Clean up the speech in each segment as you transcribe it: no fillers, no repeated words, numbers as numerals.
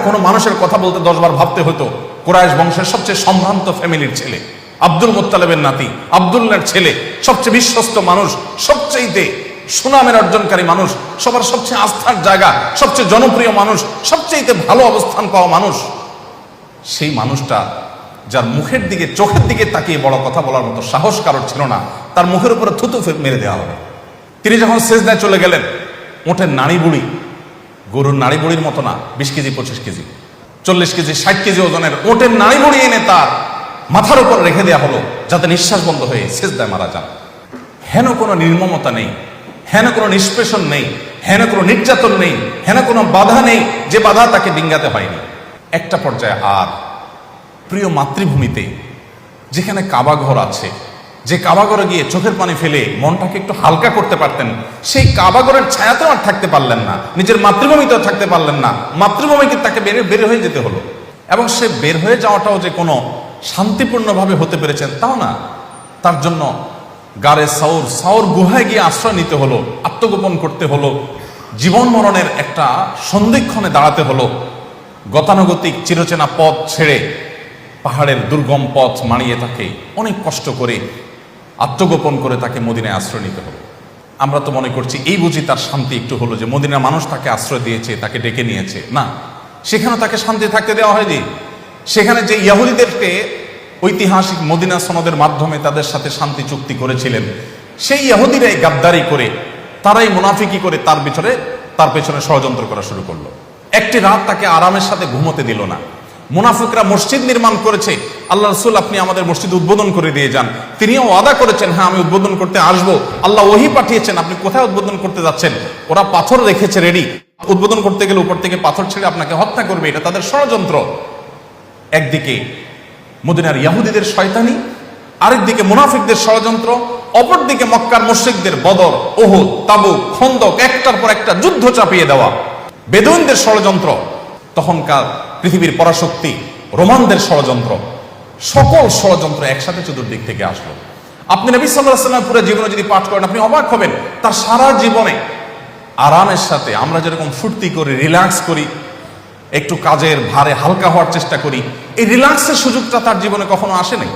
কোনো মানুষের কথা বলতে 10 বার ভাবতে হতো। কুরাইশ বংশের সবচেয়ে সম্ভ্রান্ত ফ্যামিলির ছেলে, আব্দুল মুত্তালিবের নাতি, আব্দুল্লাহর ছেলে, সবচেয়ে বিশ্বস্ত মানুষ, সবচেয়ে সুনামের অর্জনকারী মানুষ, সবার সবচেয়ে আস্থার জায়গা, সবচেয়ে জনপ্রিয় মানুষ, সবচেয়ে ভালো অবস্থান পাওয়া মানুষ, সেই মানুষটা যার মুখের দিকে, চোখের দিকে তাকিয়ে বড় কথা বলার মতো সাহস কারোর ছিল না, তার মুখের উপরে থুতু মেরে দেওয়া হবে। তিনি যখন সেজদায় চলে গেলেন, ওঠের নাড়ি বুড়ি, গরুর নাড়ি বুড়ির মতো না, 20 কেজি 25 কেজি 40 কেজি 60 কেজি ওজনের ওটের নাড়ি বুড়ি এনে তার মাথার উপর রেখে দেওয়া হলো, যাতে নিঃশ্বাস বন্ধ হয়ে সেজদায় মারা যান। হেন কোনো নির্মমতা নেই, হেন কোনো নিষ্পেষণ নেই, হেন কোনো নির্যাতন নেই, হেন কোনো বাধা নেই যে বাধা তাকে ডিঙ্গাতে হয়নি। একটা পর্যায়ে আর প্রিয় মাতৃভূমিতে, যেখানে কাবাঘর আছে, যে কাবাঘরে গিয়ে চোখের পানি ফেলে মনটাকে একটু হালকা করতে পারতেন, সেই কাবাঘরের ছায়াতেও আর থাকতে পারলেন না, নিজের মাতৃভূমিতেও থাকতে পারলেন না। মাতৃভূমিকে তাকে বের হয়ে যেতে হলো। এবং সে বের হয়ে যাওয়াটাও যে কোনো শান্তিপূর্ণভাবে হতে পেরেছেন তাও না, তার জন্য গারে সাউর গুহায় গিয়ে আশ্রয় নিতে হলো, আত্মগোপন করতে হলো, জীবন মরণের একটা সন্ধিক্ষণে দাঁড়াতে হলো। গতানুগতিক চিরচেনা পথ ছেড়ে পাহাড়ের দুর্গম পথ মানিয়ে তাকে অনেক কষ্ট করে আত্মগোপন করে তাকে মদিনায় আশ্রয় নিতে হলো। আমরা তো মনে করছি এই বুঝি তার শান্তি একটু হলো যে মদিনার মানুষ তাকে আশ্রয় দিয়েছে, তাকে ডেকে নিয়েছে। না, সেখানে তাকে শান্তি থাকতে দেওয়া হয়নি। সেখানে যে ইহুদিদেরকে ঐতিহাসিক মদিনা সনদের মাধ্যমে তাদের সাথে শান্তি চুক্তি করেছিলেন, সেই ইহুদিরাই গাদ্দারি করে, তারাই মুনাফিকি করে তার পেছনে ষড়যন্ত্র করা শুরু করলো। একটি রাত তাকে আরামের সাথে ঘুমোতে দিল না। মুনাফিকরা মসজিদ নির্মাণ করেছে, আল্লাহ রাসূল আপনি আমাদের মসজিদ উদ্বোধন করে দিয়ে যান। তিনিও ওয়াদা করেছেন, হ্যাঁ আমি উদ্বোধন করতে আসবো। আল্লাহ ওহী পাঠিয়েছেন, আপনি কোথায় উদ্বোধন করতে যাচ্ছেন? ওরা পাথর রেখেছে রেডি, উদ্বোধন করতে গেলে উপর থেকে পাথর ছেড়ে আপনাকে হত্যা করবে, এটা তাদের ষড়যন্ত্র। একদিকে মদিনার ইহুদিদের শয়তানি, আরেকদিকে মুনাফিকদের ষড়যন্ত্র, অপরদিকে মক্কার মুশরিকদের বদর, উহুদ, তাবুক, খন্দক, একটার পর একটা যুদ্ধ চাপিয়ে দেওয়া, বেদুইনদের ষড়যন্ত্র, তখনকার পৃথিবীর পরাশক্তি রোমানদের ষড়যন্ত্র, সকল ষড়যন্ত্র একসাথে চতুর্দিক থেকে আসলো। আপনি নবী সাল্লাল্লাহু আলাইহি ওয়াসাল্লাম পুরো জীবনে যদি পাঠ করেন, আপনি অবাক হবেন। তার সারা জীবনে আরামের সাথে আমরা যেরকম ফুর্তি করি, রিল্যাক্স করি, একটু কাজের ভারে হালকা হওয়ার চেষ্টা করি, এই রিল্যাক্সের সুযোগটা তার জীবনে কখনো আসে নাই।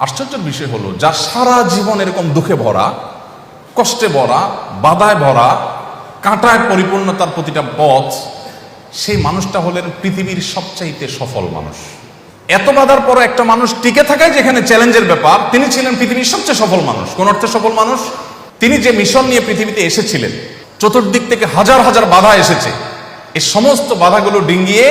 আশ্চর্যের বিষয় হলো, যার সারা জীবন এরকম দুঃখে ভরা, কষ্টে ভরা, বাধায় ভরা, কাঁটায় পরিপূর্ণ তার প্রতিটা পথ, সেই মানুষটা হলেন পৃথিবীর সবচাইতে সফল মানুষ। এত বাধার পরে একটা মানুষ টিকে থাকায় যেখানে চ্যালেঞ্জের ব্যাপার, তিনি ছিলেন পৃথিবীর সবচেয়ে সফল মানুষ। কোন অর্থে সফল মানুষ? তিনি যে মিশন নিয়ে পৃথিবীতে এসেছিলেন, চতুর্দিক থেকে হাজার হাজার বাধা এসেছে, এই সমস্ত বাধাগুলো ডিঙ্গিয়ে